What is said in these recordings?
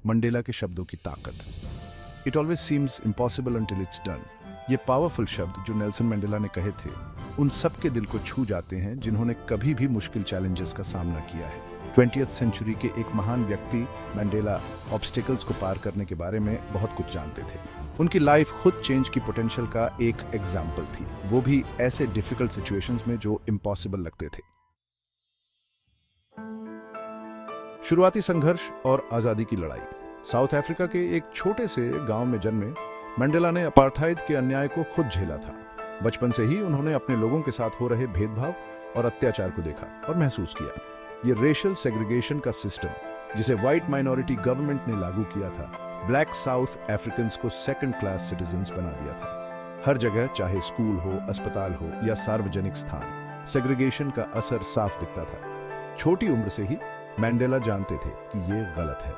Mandela के शब्दों की ताकत। It always seems impossible until it's done. ये पावरफुल शब्द जो नेल्सन मंडेला ने कहे थे, उन सब के दिल को छू जाते हैं जिन्होंने कभी भी मुश्किल चैलेंजेस का सामना किया है। 20th सेंचुरी के एक महान व्यक्ति मंडेला ऑब्स्टिकल्स को पार करने के बारे में बहुत कुछ जानते थे। उनकी लाइफ खुद चेंज की पोटेंशियल का एक एग्जाम्पल थी, वो भी ऐसे डिफिकल्ट सिचुएशंस में जो इम्पॉसिबल लगते थे। शुरुआती संघर्ष और आजादी की लड़ाई। साउथ अफ्रीका के एक छोटे से गांव में जन्मे मंडेला ने अपार्थाइड के अन्याय को खुद झेला था। बचपन से ही उन्होंने अपने लोगों के साथ हो रहे भेदभाव और अत्याचार को देखा और महसूस किया। ये रेशियल सेग्रीगेशन का सिस्टम, जिसे व्हाइट माइनॉरिटी गवर्नमेंट ने लागू किया था, ब्लैक साउथ अफ्रीकन्स को सेकंड क्लास सिटीजन्स बना दिया था। हर जगह, चाहे स्कूल हो, अस्पताल हो या सार्वजनिक स्थान, सेग्रीगेशन का असर साफ दिखता था। छोटी उम्र से ही मंडेला जानते थे कि ये गलत है।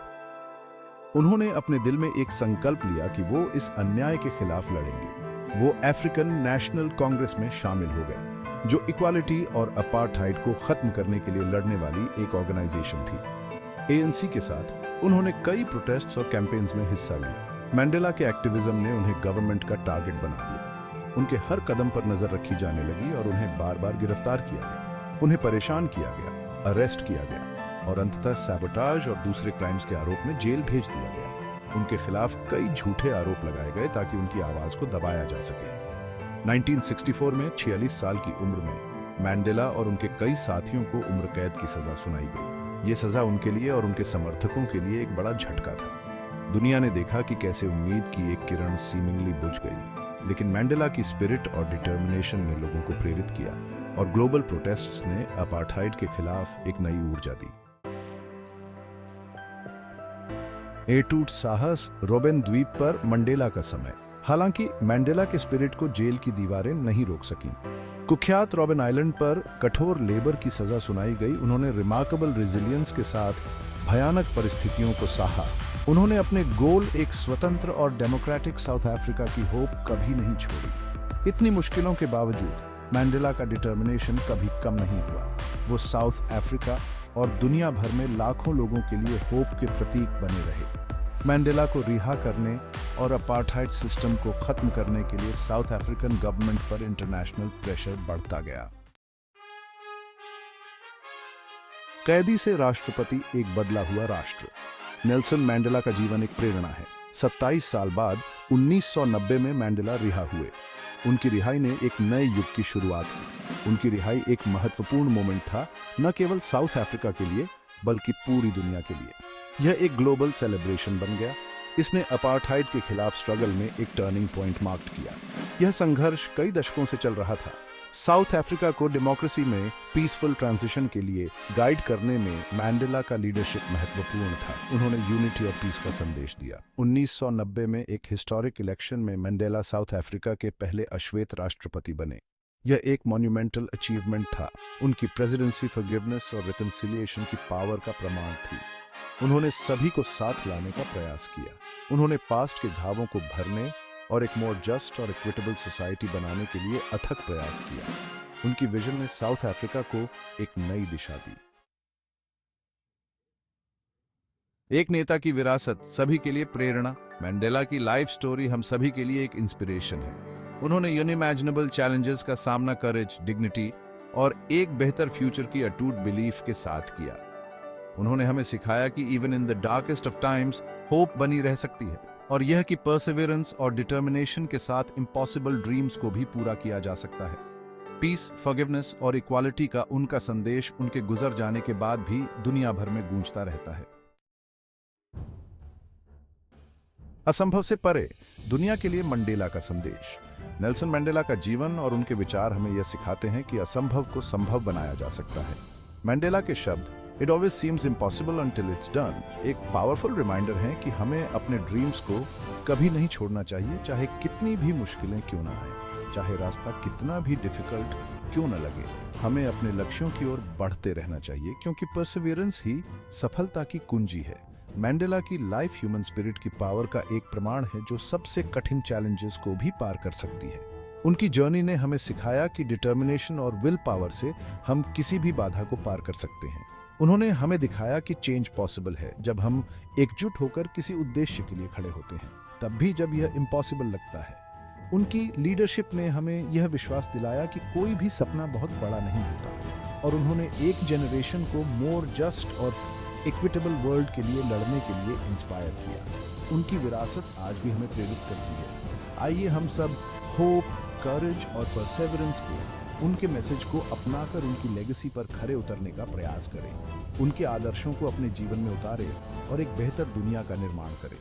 उन्होंने अपने दिल में एक संकल्प लिया कि वो इस अन्याय के खिलाफ लड़ेंगे। वो अफ्रीकन नेशनल कांग्रेस में शामिल हो गए, जो इक्वालिटी और अपार्थाइड को खत्म करने के लिए लड़ने वाली एक ऑर्गेनाइजेशन थी। ANC के साथ उन्होंने कई प्रोटेस्ट्स और कैंपेन्स में हिस्सा लिया। मंडेला के एक्टिविज्म ने उन्हें गवर्नमेंट का टारगेट बना दिया। उनके हर कदम पर नजर रखी जाने लगी और उन्हें बार बार गिरफ्तार किया गया। उन्हें परेशान किया गया, अरेस्ट किया गया और अंततः सैबोटाज और दूसरे क्राइम्स के आरोप में जेल भेज दिया गया। उनके खिलाफ कई झूठे आरोप लगाए गए ताकि उनकी आवाज को दबाया जा सके। 1964 में 46 साल की उम्र में मंडेला और उनके कई साथियों को उम्र कैद की सजा सुनाई गई। ये सजा उनके लिए और उनके समर्थकों के लिए एक बड़ा झटका था। दुनिया ने देखा कि कैसे उम्मीद की एक किरण सीमिंगली बुझ गई, लेकिन मंडेला की स्पिरिट और डिटर्मिनेशन ने लोगों को प्रेरित किया और ग्लोबल प्रोटेस्ट्स ने अपार्थाइड के खिलाफ एक नई ऊर्जा दी। एटूट साहस, रोबेन द्वीप पर मंडेला का समय। हालांकि मंडेला के स्पिरिट को जेल की दीवारें नहीं रोक सकीं। कुख्यात रॉबिन आइलैंड पर कठोर लेबर की सजा सुनाई गई। उन्होंने रिमार्केबल रेजिलियंस के साथ भयानक परिस्थितियों को सहा। उन्होंने अपने गोल, एक स्वतंत्र और डेमोक्रेटिक साउथ अफ्रीका की होप कभी नहीं छोड़ी। इतनी मुश्किलों के बावजूद मंडेला का डिटर्मिनेशन कभी कम नहीं हुआ। वो साउथ अफ्रीका और दुनिया भर में लाखों लोगों के लिए होप के प्रतीक बने रहे। मंडेला को रिहा करने और अपार्थाइड सिस्टम को खत्म करने के लिए साउथ अफ्रीकन गवर्नमेंट पर इंटरनेशनल प्रेशर बढ़ता गया। कैदी से राष्ट्रपति, एक बदला हुआ राष्ट्र। नेल्सन मंडेला का जीवन एक प्रेरणा है। 27 साल बाद 1990 में मंडेला रिहा हुए। उनकी रिहाई ने एक नए युग की शुरुआत की। उनकी रिहाई एक महत्वपूर्ण मोमेंट था, न केवल साउथ अफ्रीका के लिए बल्कि पूरी दुनिया के लिए। यह एक ग्लोबल सेलिब्रेशन बन गया। इसने अपार्थाइड के खिलाफ स्ट्रगल में एक टर्निंग पॉइंट मार्क किया। यह संघर्ष कई दशकों से चल रहा था। साउथ अफ्रीका को डेमोक्रेसी में पीसफुल ट्रांजिशन के लिए गाइड करने में मंडेला का लीडरशिप महत्वपूर्ण था। उन्होंने यूनिटी और पीस का संदेश दिया। 1990 में एक हिस्टोरिक इलेक्शन में मंडेला साउथ अफ्रीका के पहले अश्वेत राष्ट्रपति बने। यह एक मॉन्यूमेंटल अचीवमेंट था। उनकी प्रेसिडेंसी फॉरगिवनेस और रिकंसिलिएशन की पावर का प्रमाण थी। उन्होंने सभी को साथ लाने का प्रयास किया। उन्होंने पास्ट के घावों को भरने और एक मोर जस्ट और इक्विटेबल सोसाइटी बनाने के लिए अथक प्रयास किया। उनकी विजन ने साउथ अफ्रीका को एक नई दिशा दी। एक नेता की विरासत सभी के लिए प्रेरणा। मंडेला की लाइफ स्टोरी हम सभी के लिए एक इंस्पिरेशन है। उन्होंने यूनिमैजिनेबल चैलेंजेस का सामना करेज, डिग्निटी और एक बेहतर फ्यूचर की अटूट बिलीफ के साथ किया। उन्होंने हमें सिखाया कि even in the darkest of times hope बनी रह सकती है और यह कि परसिवियरेंस और डिटर्मिनेशन के साथ इम्पॉसिबल ड्रीम्स को भी पूरा किया जा सकता है। पीस, फॉरगिवनेस और इक्वालिटी का उनका संदेश उनके गुजर जाने के बाद भी दुनिया भर में गूंजता रहता है। असंभव से परे, दुनिया के लिए मंडेला का संदेश। नेल्सन मंडेला का जीवन और उनके विचार हमें यह सिखाते हैं कि असंभव को संभव बनाया जा सकता है। मंडेला के शब्द it always seems impossible until it's done एक पावरफुल रिमाइंडर है कि हमें अपने ड्रीम्स को कभी नहीं छोड़ना चाहिए, चाहे कितनी भी मुश्किलें क्यों ना आए, चाहे रास्ता कितना भी डिफिकल्ट क्यों न लगे। हमें अपने लक्ष्यों की ओर बढ़ते रहना चाहिए, क्योंकि परसिवियरेंस ही सफलता की कुंजी है। मंडेला की लाइफ ह्यूमन स्पिरिट की पावर का एक प्रमाण है, जो सबसे कठिन चैलेंजेस को भी पार कर सकती है। उनकी जर्नी ने हमें सिखाया कि डिटर्मिनेशन और विल पावर से हम किसी भी बाधा को पार कर सकते हैं। उन्होंने हमें दिखाया कि चेंज पॉसिबल है जब हम एकजुट होकर किसी उद्देश्य के लिए खड़े होते हैं, तब भी जब यह इम्पॉसिबल लगता है। उनकी लीडरशिप ने हमें यह विश्वास दिलाया कि कोई भी सपना बहुत बड़ा नहीं होता, और उन्होंने एक जनरेशन को मोर जस्ट और इक्विटेबल वर्ल्ड के लिए लड़ने के लिए इंस्पायर किया। उनकी विरासत आज भी हमें प्रेरित करती है। आइए हम सब होप, करेज और परसेवरेंस के उनके मैसेज को अपनाकर उनकी लेगेसी पर खरे उतरने का प्रयास करें, उनके आदर्शों को अपने जीवन में उतारें और एक बेहतर दुनिया का निर्माण करें।